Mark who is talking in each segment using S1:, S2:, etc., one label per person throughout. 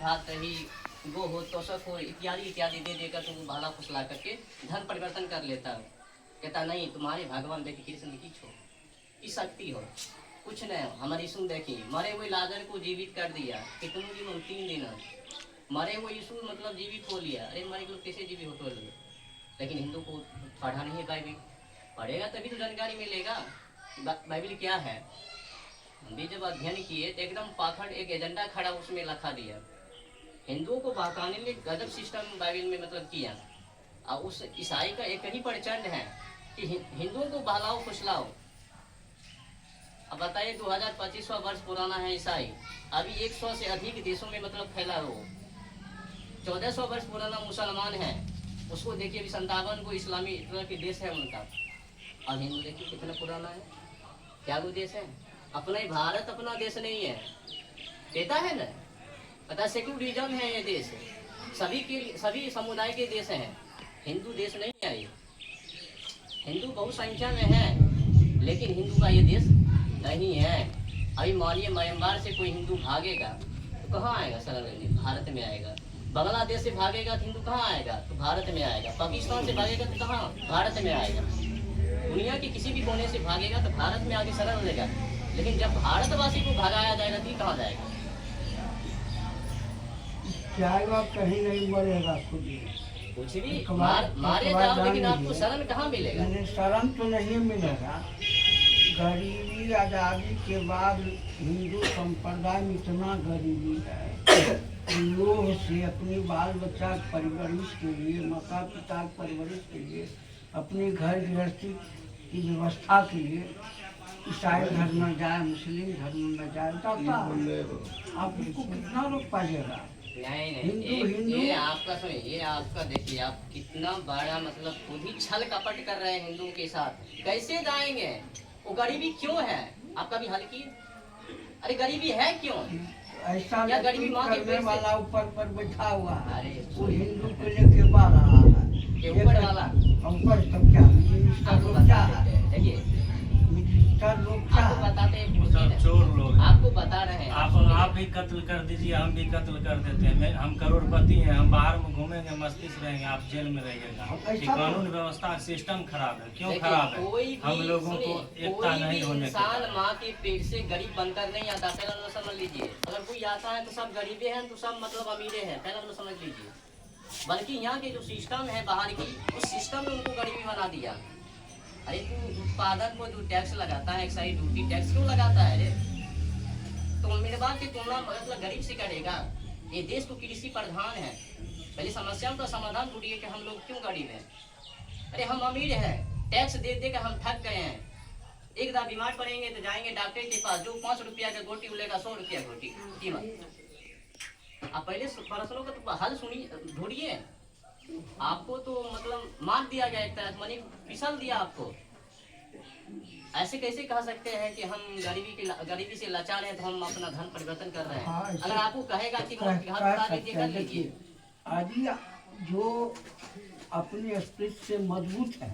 S1: घात रही, गो हो तोषक हो इत्यादि इत्यादि दे देकर तुम भाला फुसला करके धन परिवर्तन कर लेता है। कहता नहीं, तुम्हारे भगवान देखिए कृष्ण की शक्ति हो, कुछ नहीं। हमारे यीशु देखिए मरे हुए लाजर को जीवित कर दिया, कितने दिन, 3 दिन मरे हुए यीशु मतलब जीवित हो लिया। अरे मरे लोग कैसे जीवित होते हैं? लेकिन हिंदू को पढ़ा नहीं है बाइबिल, पढ़ेगा तभी तो जानकारी मिलेगा बाइबिल क्या है। हम भी जब अध्ययन किए तो एकदम पाखंड एक एजेंडा खड़ा उसमें रखा दिया, हिंदुओं को बहकाने में गजब सिस्टम बाइबिल में मतलब किया। और उस ईसाई का एक ही प्रचंड है कि हिंदुओं को बहलाओ फुसलाओ। अब बताइए 2025वां वर्ष पुराना है ईसाई, अभी 100 से अधिक देशों में मतलब फैला हो। 1400 वर्ष पुराना मुसलमान है, उसको देखिए अभी 57 को इस्लामी के देश है उनका। और हिंदू देखिए कितना पुराना है, क्या वो देश है? अपना ही भारत अपना देश नहीं है, देता है ना, पता सेक्युलरिज्म है ये देश, सभी समुदाय के देश हैं, हिंदू देश नहीं है ये। हिंदू बहुसंख्या में है लेकिन हिंदू का ये देश नहीं है। अभी मानिए म्यांमार से कोई हिंदू भागेगा तो कहाँ आएगा? शरण भारत में आएगा। बांग्लादेश से भागेगा तो हिंदू कहाँ आएगा? तो भारत में आएगा। पाकिस्तान से भागेगा तो कहाँ? भारत में आएगा। दुनिया के किसी भी कोने से भागेगा तो भारत में आगे शरण लेगा। लेकिन जब भारतवासी को भगाया जाएगा तो कहाँ जाएगा?
S2: जाएगा कहीं नहीं, मरेगा खुद ही।
S1: कुछ भी मारे जाओ लेकिन आपको शरण कहाँ मिलेगा?
S2: शरण तो नहीं मिलेगा। गरीबी आज़ादी के बाद हिंदू संप्रदाय में इतना गरीबी है, लोग से अपनी बाल बच्चा परवरिश के लिए, माता पिता परवरिश के लिए, अपने घर गृहस्थी की व्यवस्था के लिए ईसाई धर्म में जाए, मुस्लिम धर्म में जाए, आप इसको कितना लोग पाइएगा?
S1: नहीं, ये आपका सुनिए, ये आपका देखिए, आप कितना बड़ा मतलब खुद ही छल कपट कर रहे हैं हिंदुओं के साथ। कैसे जाएंगे? वो गरीबी क्यों है? आपका भी हल की। अरे गरीबी है क्यों?
S2: ऐसा
S1: या गरीबी माँ के पेट
S2: वाला ऊपर पर बैठा हुआ है,
S1: अरे
S2: वो हिंदू को लेके बाहर रहा है।
S1: ऊपर वाला
S2: ऊपर तो क्या
S1: देखिए
S2: लोग क्या
S1: आपको बताते हैं,
S3: चोर लोग
S1: आपको बता रहे हैं।
S3: आप भी कत्ल कर दीजिए, हम भी कत्ल कर देते हैं। हम करोड़पति हैं, हम बाहर में घूमेंगे, मस्ती से रहेंगे, आप जेल में रहिएगा। ये कानून व्यवस्था सिस्टम खराब है। क्यों खराब है? हम लोगों को एकता नहीं होने के
S1: इंसान माँ के पेट से गरीब बनकर नहीं आता, पहला समझ लीजिए। अगर कोई आता है तो सब गरीबे हैं, तो सब मतलब अमीरे हैं, पहला समझ लीजिए। बल्कि यहाँ के जो सिस्टम है बाहर की, उस सिस्टम ने उनको गरीबी बना दिया। अरे तू उत्पादन को जो टैक्स लगाता है, एक्साइज ड्यूटी टैक्स क्यों लगाता है? अरे तो मेरे बात की तुलना मतलब गरीब से करेगा? ये देश तो कृषि प्रधान है। पहले समस्याओं का समाधान ढूंढिए कि हम लोग क्यों गरीब हैं। अरे हम अमीर हैं, टैक्स दे दे कर हम थक गए हैं। एक बार बीमार पड़ेंगे तो जाएंगे डॉक्टर के पास, जो 5 रुपया का गोटी उलेगा 100 रुपया गोटी कीमत। आप पहले प्रश्नों का तो हल सुनिए, ढूंढिए। आपको तो मतलब मार दिया गया, एक तरह मनी फिसल दिया आपको। ऐसे कैसे कह सकते हैं कि हम गरीबी से लाचार हैं तो हम अपना धन परिवर्तन कर रहे हैं? अगर आपको कहेगा कि कर लीजिए।
S2: आज जो अपने स्प्रिट से मजबूत है,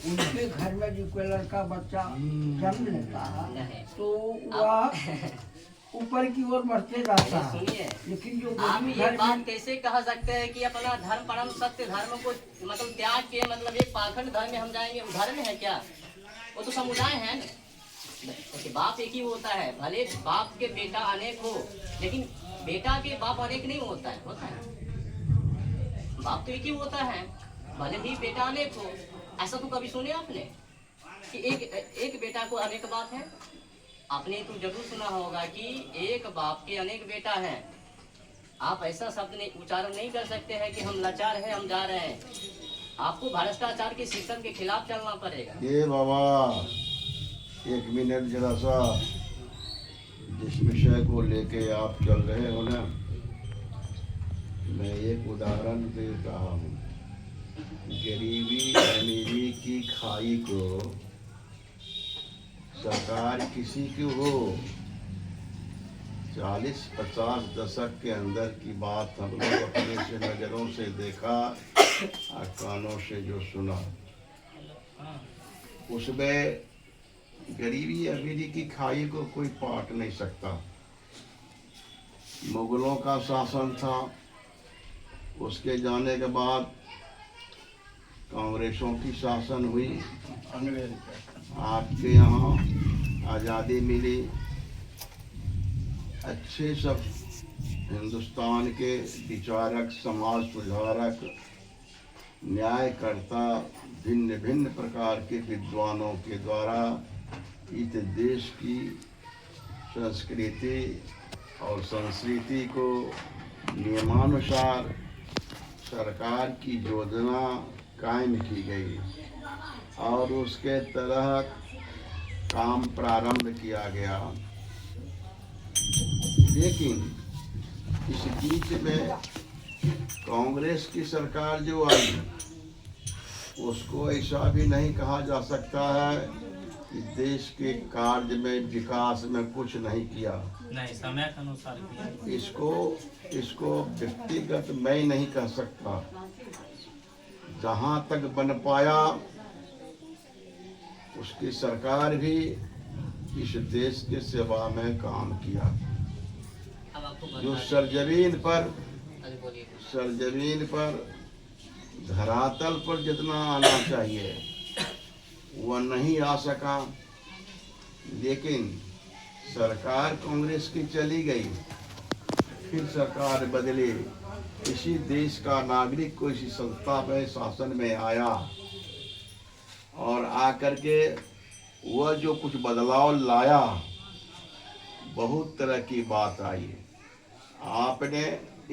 S2: उनके घर में जो कोई लड़का बच्चा जन्म लेता है तो वह ऊपर की ओर बढ़ते जाता है।
S1: सुनिए,
S2: लेकिन जो
S1: आप ये बात कैसे कह सकते हैं कि अपना धर्म परम सत्य धर्म को मतलब त्याग के मतलब एक पाखंड धर्म में हम जाएंगे? उदाहरण है क्या? वो तो समुदाय है ना। बाप एक ही होता है, भले बाप के बेटा अनेक हो, लेकिन बेटा के बाप अनेक नहीं होता है। बाप तो एक ही होता है, भले ही बेटा अनेक हो। ऐसा तो कभी सुने आपने कि एक बेटा को अनेक बाप है? आपने तो जरूर सुना होगा कि एक बाप के अनेक बेटा हैं। आप ऐसा शब्द नहीं उच्चारण नहीं कर सकते हैं कि हम लाचार हैं, हम जा रहे हैं। आपको भ्रष्टाचार के सिस्टम के खिलाफ चलना पड़ेगा।
S4: ये बाबा 1 मिनट जरा सा, जिस विषय को लेके आप चल रहे हो ना, मैं एक उदाहरण दे रहा हूँ। गरीबी अमीरी की खाई को सरकार किसी की हो, 40-50 दशक के अंदर की बात हम लोग अपने से नज़रों से देखा और कानों से जो सुना, उसमें गरीबी अमीरी की खाई को कोई पाट नहीं सकता। मुगलों का शासन था, उसके जाने के बाद कांग्रेसों की शासन हुई, आपके यहाँ आज़ादी मिली, अच्छे सब हिंदुस्तान के विचारक, समाज सुधारक, न्यायकर्ता, भिन्न भिन्न प्रकार के विद्वानों के द्वारा इस देश की संस्कृति और संस्कृति को नियमानुसार सरकार की योजना कायम की गई और उसके तहत काम प्रारंभ किया गया। लेकिन इस बीच में कांग्रेस की सरकार जो आई, उसको ऐसा भी नहीं कहा जा सकता है कि देश के कार्य में, विकास में कुछ नहीं किया।
S3: नहीं, समय के अनुसार किया।
S4: इसको व्यक्तिगत मैं नहीं कह सकता। जहाँ तक बन पाया उसकी सरकार भी इस देश के सेवा में काम किया। जो सरजमीन पर धरातल पर जितना आना चाहिए वह नहीं आ सका। लेकिन सरकार कांग्रेस की चली गई, फिर सरकार बदली, इसी देश का नागरिक को इसी संस्था में, शासन में आया और आकर के वह जो कुछ बदलाव लाया, बहुत तरह की बात आई। आपने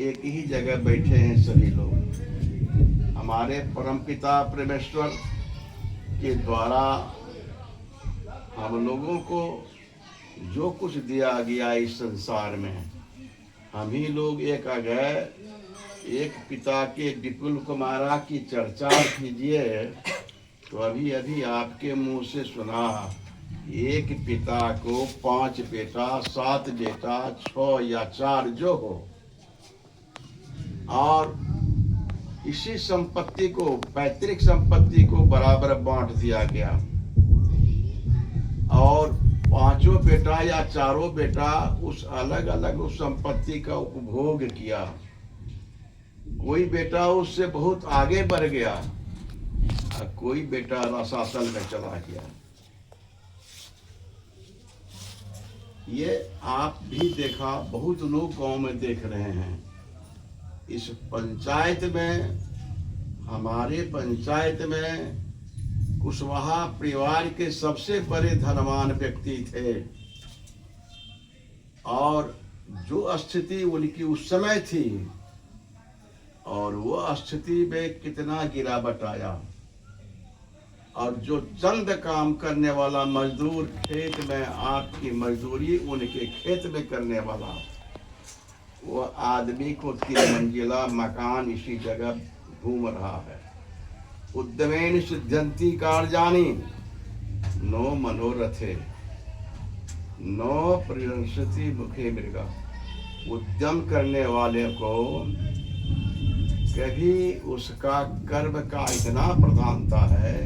S4: एक ही जगह बैठे हैं सभी लोग, हमारे परमपिता परमेश्वर के द्वारा हम लोगों को जो कुछ दिया गया इस संसार में, हम ही लोग एक एक पिता के विपुल कुमारा की चर्चा कीजिए तो अभी अभी आपके मुंह से सुना, एक पिता को 5 बेटा, 7 बेटा, 6 या 4 जो हो, और इसी संपत्ति को, पैतृक संपत्ति को बराबर बांट दिया गया और 5 बेटा या 4 बेटा उस अलग अलग उस संपत्ति का उपभोग किया। कोई बेटा उससे बहुत आगे बढ़ गया और कोई बेटा रसातल में चला गया। ये आप भी देखा, बहुत लोग गांव में देख रहे हैं। इस पंचायत में, हमारे पंचायत में कुशवाहा परिवार के सबसे बड़े धनवान व्यक्ति थे और जो स्थिति उनकी उस समय थी और वो स्थिति में कितना गिरावट आया, और जो चंद काम करने वाला मजदूर खेत में, आपकी मजदूरी उनके खेत में करने वाला, वो आदमी को 3 मंजिला मकान इसी जगह घूम रहा है। उद्यमेन सिद्ध्यन्ति कार्याणि नो मनोरथे नो प्रियंसति मुखे मृगा। उद्यम करने वाले को कभी उसका कर्म का इतना प्रधानता है,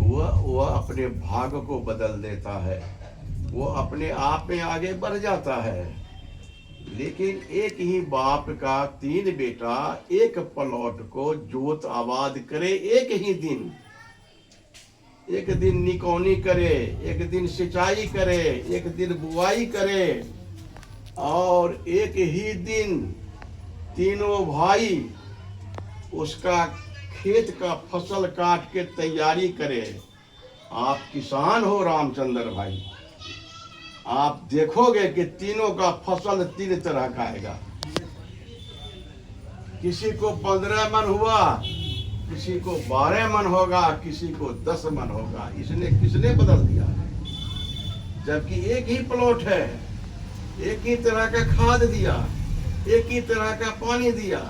S4: वह अपने भाग को बदल देता है, वो अपने आप में आगे बढ़ जाता है। लेकिन एक ही बाप का 3 बेटा एक प्लॉट को जोत आबाद करे, एक ही दिन, एक दिन निकौनी करे, एक दिन सिंचाई करे, एक दिन बुआई करे और एक ही दिन तीनों भाई उसका खेत का फसल काट के तैयारी करे। आप किसान हो रामचंद्र भाई, आप देखोगे कि तीनों का फसल 3 तरह का आएगा। किसी को 15 मन हुआ, किसी को 12 मन होगा, किसी को 10 मन होगा। इसने किसने बदल दिया? जबकि एक ही प्लॉट है, एक ही तरह का खाद दिया, एक ही तरह का पानी दिया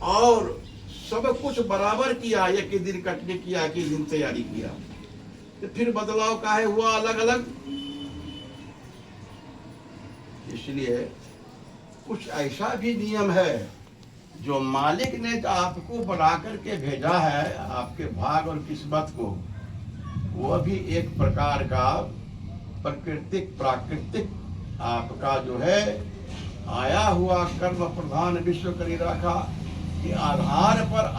S4: और सब कुछ बराबर किया। एक ही दिन कटने किया, एक ही दिन तैयारी किया, तो फिर बदलाव काहे हुआ अलग अलग? इसलिए कुछ ऐसा भी नियम है जो मालिक ने आपको बना करके भेजा है, आपके भाग और किस्मत को, वह भी एक प्रकार का प्राकृतिक आपका जो है आया हुआ कर्म प्रधान विश्व करी रखा, कि आधार पर